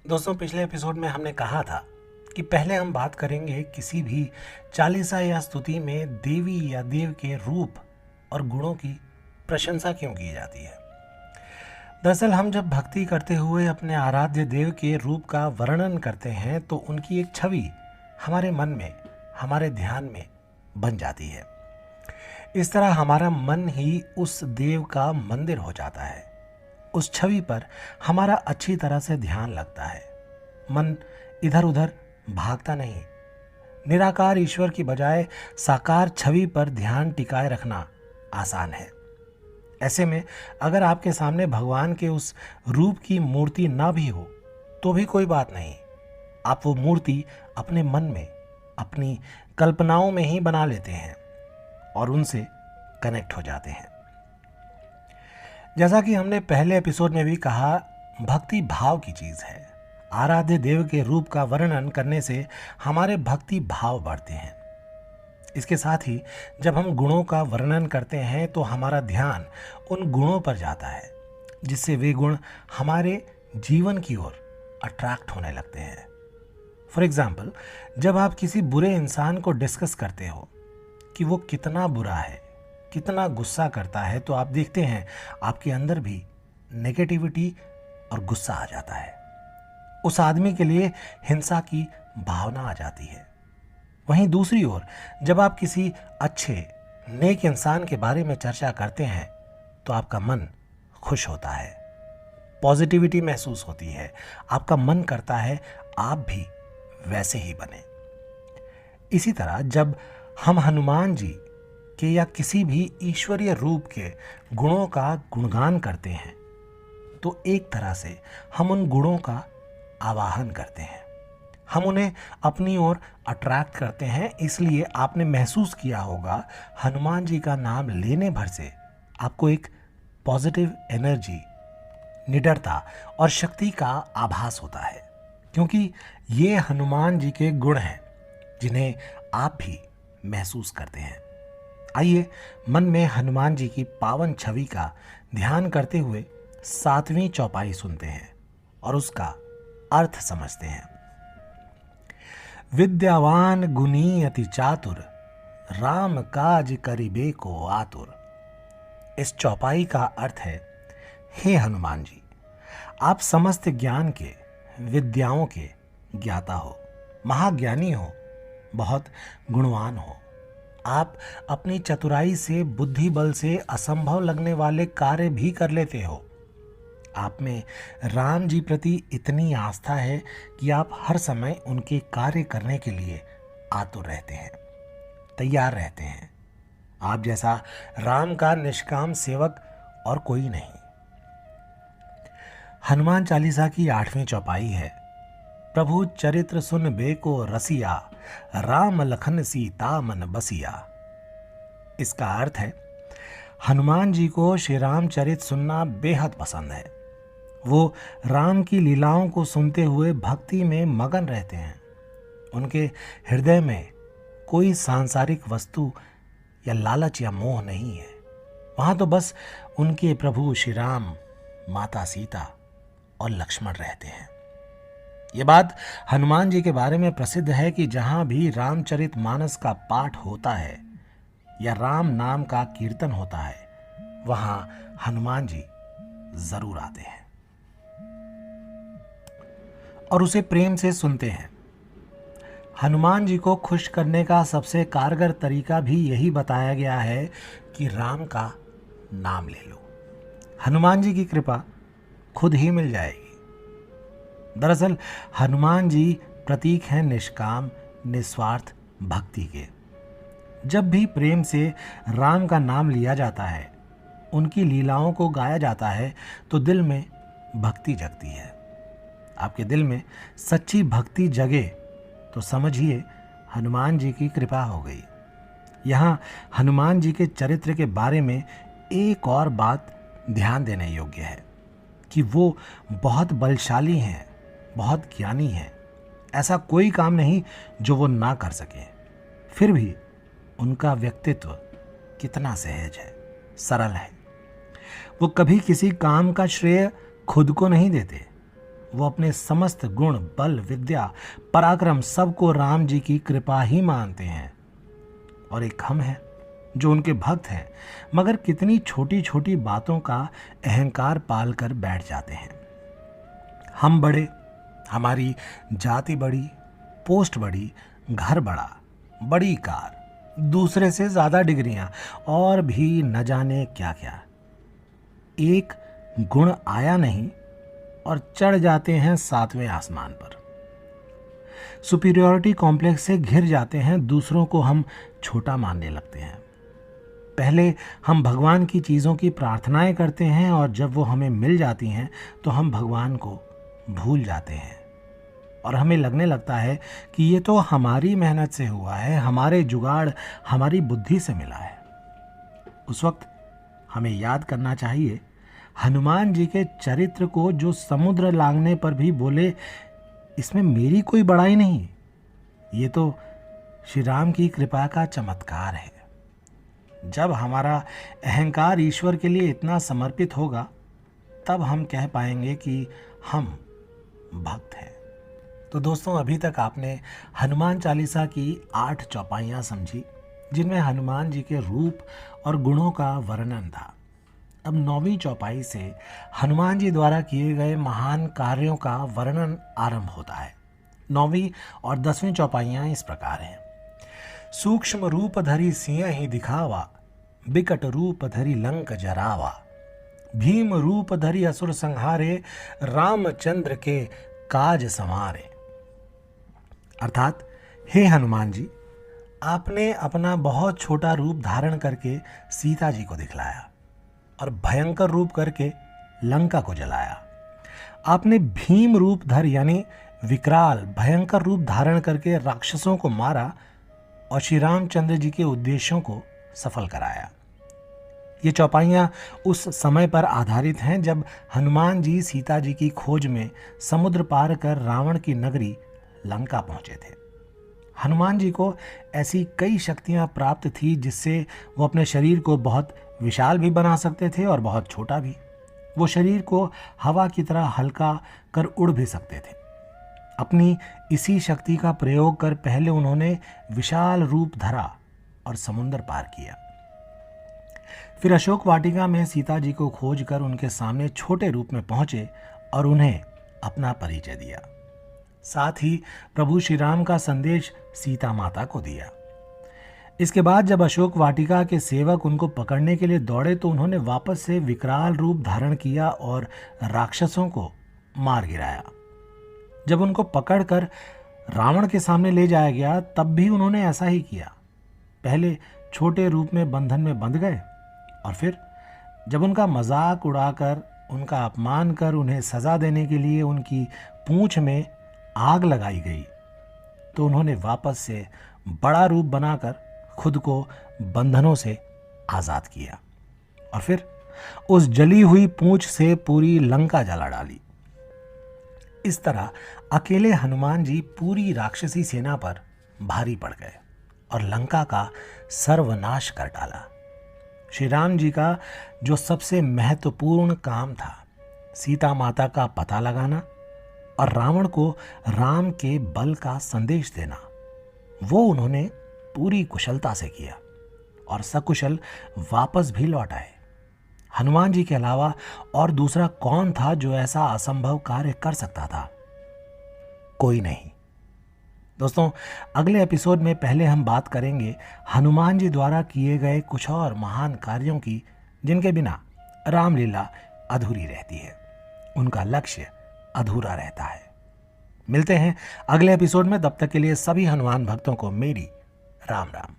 दोस्तों, पिछले एपिसोड में हमने कहा था कि पहले हम बात करेंगे किसी भी चालीसा या स्तुति में देवी या देव के रूप और गुणों की प्रशंसा क्यों की जाती है। दरअसल हम जब भक्ति करते हुए अपने आराध्य देव के रूप का वर्णन करते हैं तो उनकी एक छवि हमारे मन में, हमारे ध्यान में बन जाती है। इस तरह हमारा मन ही उस देव का मंदिर हो जाता है। उस छवि पर हमारा अच्छी तरह से ध्यान लगता है। मन इधर उधर भागता नहीं। निराकार ईश्वर की बजाय साकार छवि पर ध्यान टिकाए रखना आसान है। ऐसे में अगर आपके सामने भगवान के उस रूप की मूर्ति ना भी हो तो भी कोई बात नहीं। आप वो मूर्ति अपने मन में, अपनी कल्पनाओं में ही बना लेते हैं और उनसे कनेक्ट हो जाते हैं। जैसा कि हमने पहले एपिसोड में भी कहा, भक्ति भाव की चीज है। आराध्य देव के रूप का वर्णन करने से हमारे भक्ति भाव बढ़ते हैं। इसके साथ ही जब हम गुणों का वर्णन करते हैं तो हमारा ध्यान उन गुणों पर जाता है, जिससे वे गुण हमारे जीवन की ओर अट्रैक्ट होने लगते हैं। फॉर एग्जाम्पल, जब आप किसी बुरे इंसान को डिस्कस करते हो कि वो कितना बुरा है, कितना गुस्सा करता है, तो आप देखते हैं आपके अंदर भी नेगेटिविटी और गुस्सा आ जाता है। उस आदमी के लिए हिंसा की भावना आ जाती है। वहीं दूसरी ओर जब आप किसी अच्छे, नेक इंसान के बारे में चर्चा करते हैं तो आपका मन खुश होता है, पॉजिटिविटी महसूस होती है। आपका मन करता है आप भी वैसे ही बने। इसी तरह जब हम हनुमान जी के या किसी भी ईश्वरीय रूप के गुणों का गुणगान करते हैं तो एक तरह से हम उन गुणों का आवाहन करते हैं। हम उन्हें अपनी ओर अट्रैक्ट करते हैं। इसलिए आपने महसूस किया होगा, हनुमान जी का नाम लेने भर से आपको एक पॉजिटिव एनर्जी, निडरता और शक्ति का आभास होता है, क्योंकि ये हनुमान जी के गुण हैं जिन्हें आप भी महसूस करते हैं। आइए मन में हनुमान जी की पावन छवि का ध्यान करते हुए 7वीं चौपाई सुनते हैं और उसका अर्थ समझते हैं। विद्यावान गुणी अति चातुर, राम काज करिबे को आतुर। इस चौपाई का अर्थ है, हे हनुमान जी, आप समस्त ज्ञान के, विद्याओं के ज्ञाता हो, महाज्ञानी हो, बहुत गुणवान हो। आप अपनी चतुराई से, बुद्धि बल से असंभव लगने वाले कार्य भी कर लेते हो। आप में राम जी प्रति इतनी आस्था है कि आप हर समय उनके कार्य करने के लिए आतुर रहते हैं, तैयार रहते हैं। आप जैसा राम का निष्काम सेवक और कोई नहीं। हनुमान चालीसा की 8वीं चौपाई है, प्रभु चरित्र सुन बेको रसिया, राम लखन सीता मन बसिया। इसका अर्थ है, हनुमान जी को श्री रामचरित सुनना बेहद पसंद है। वो राम की लीलाओं को सुनते हुए भक्ति में मगन रहते हैं। उनके हृदय में कोई सांसारिक वस्तु या लालच या मोह नहीं है। वहां तो बस उनके प्रभु श्री राम, माता सीता और लक्ष्मण रहते हैं। ये बात हनुमान जी के बारे में प्रसिद्ध है कि जहां भी रामचरित मानस का पाठ होता है या राम नाम का कीर्तन होता है, वहां हनुमान जी जरूर आते हैं और उसे प्रेम से सुनते हैं। हनुमान जी को खुश करने का सबसे कारगर तरीका भी यही बताया गया है कि राम का नाम ले लो। हनुमान जी की कृपा खुद ही मिल जाएगी। दरअसल हनुमान जी प्रतीक हैं निष्काम, निस्वार्थ भक्ति के। जब भी प्रेम से राम का नाम लिया जाता है, उनकी लीलाओं को गाया जाता है, तो दिल में भक्ति जगती है। आपके दिल में सच्ची भक्ति जगे तो समझिए हनुमान जी की कृपा हो गई। यहाँ हनुमान जी के चरित्र के बारे में एक और बात ध्यान देने योग्य है कि वो बहुत बलशाली हैं, बहुत ज्ञानी हैं। ऐसा कोई काम नहीं जो वो ना कर सके। फिर भी उनका व्यक्तित्व कितना सहज है, सरल है। वो कभी किसी काम का श्रेय खुद को नहीं देते। वो अपने समस्त गुण, बल, विद्या, पराक्रम सबको राम जी की कृपा ही मानते हैं। और एक हम हैं जो उनके भक्त हैं, मगर कितनी छोटी छोटी बातों का अहंकार पाल कर बैठ जाते हैं। हम बड़े, हमारी जाति बड़ी, पोस्ट बड़ी, घर बड़ा, बड़ी कार, दूसरे से ज्यादा डिग्रियां और भी न जाने क्या क्या। एक गुण आया नहीं और चढ़ जाते हैं 7वें आसमान पर। सुपीरियरिटी कॉम्प्लेक्स से घिर जाते हैं, दूसरों को हम छोटा मानने लगते हैं। पहले हम भगवान की चीज़ों की प्रार्थनाएं करते हैं और जब वो हमें मिल जाती हैं तो हम भगवान को भूल जाते हैं और हमें लगने लगता है कि ये तो हमारी मेहनत से हुआ है, हमारे जुगाड़, हमारी बुद्धि से मिला है। उस वक्त हमें याद करना चाहिए हनुमान जी के चरित्र को, जो समुद्र लांघने पर भी बोले इसमें मेरी कोई बड़ाई नहीं, ये तो श्री राम की कृपा का चमत्कार है। जब हमारा अहंकार ईश्वर के लिए इतना समर्पित होगा तब हम कह पाएंगे कि हम भक्त हैं। तो दोस्तों, अभी तक आपने हनुमान चालीसा की 8 चौपाइयाँ समझी जिनमें हनुमान जी के रूप और गुणों का वर्णन था। अब 9वीं चौपाई से हनुमान जी द्वारा किए गए महान कार्यों का वर्णन आरंभ होता है। 9वीं और 10वीं चौपाइयाँ इस प्रकार हैं। सूक्ष्म रूप धरी सिंह ही दिखावा, बिकट रूप धरी लंक जरावा, भीम रूप धरी असुर संहारे, रामचंद्र के काज संवारे। अर्थात, हे हनुमान जी, आपने अपना बहुत छोटा रूप धारण करके सीता जी को दिखलाया और भयंकर रूप करके लंका को जलाया। आपने भीम रूप धर यानी विकराल भयंकर रूप धारण करके राक्षसों को मारा और श्री रामचंद्र जी के उद्देश्यों को सफल कराया। ये चौपाइयाँ उस समय पर आधारित हैं जब हनुमान जी सीता जी की खोज में समुद्र पार कर रावण की नगरी लंका पहुंचे थे। हनुमान जी को ऐसी कई शक्तियां प्राप्त थी जिससे वो अपने शरीर को बहुत विशाल भी बना सकते थे और बहुत छोटा भी। वो शरीर को हवा की तरह हल्का कर उड़ भी सकते थे। अपनी इसी शक्ति का प्रयोग कर पहले उन्होंने विशाल रूप धरा और समुद्र पार किया। फिर अशोक वाटिका में सीता जी को खोज कर उनके सामने छोटे रूप में पहुंचे और उन्हें अपना परिचय दिया। साथ ही प्रभु श्री राम का संदेश सीता माता को दिया। इसके बाद जब अशोक वाटिका के सेवक उनको पकड़ने के लिए दौड़े तो उन्होंने वापस से विकराल रूप धारण किया और राक्षसों को मार गिराया। जब उनको पकड़कर रावण के सामने ले जाया गया तब भी उन्होंने ऐसा ही किया। पहले छोटे रूप में बंधन में बंध गए और फिर जब उनका मजाक उड़ाकर, उनका अपमान कर उन्हें सजा देने के लिए उनकी पूंछ में आग लगाई गई तो उन्होंने वापस से बड़ा रूप बनाकर खुद को बंधनों से आजाद किया और फिर उस जली हुई पूंछ से पूरी लंका जला डाली। इस तरह अकेले हनुमान जी पूरी राक्षसी सेना पर भारी पड़ गए और लंका का सर्वनाश कर डाला। श्री राम जी का जो सबसे महत्वपूर्ण काम था, सीता माता का पता लगाना और रावण को राम के बल का संदेश देना, वो उन्होंने पूरी कुशलता से किया और सकुशल वापस भी लौट आए। हनुमान जी के अलावा और दूसरा कौन था जो ऐसा असंभव कार्य कर सकता था? कोई नहीं। दोस्तों, अगले एपिसोड में पहले हम बात करेंगे हनुमान जी द्वारा किए गए कुछ और महान कार्यों की जिनके बिना रामलीला अधूरी रहती है, उनका लक्ष्य अधूरा रहता है। मिलते हैं अगले एपिसोड में, तब तक के लिए सभी हनुमान भक्तों को मेरी राम राम।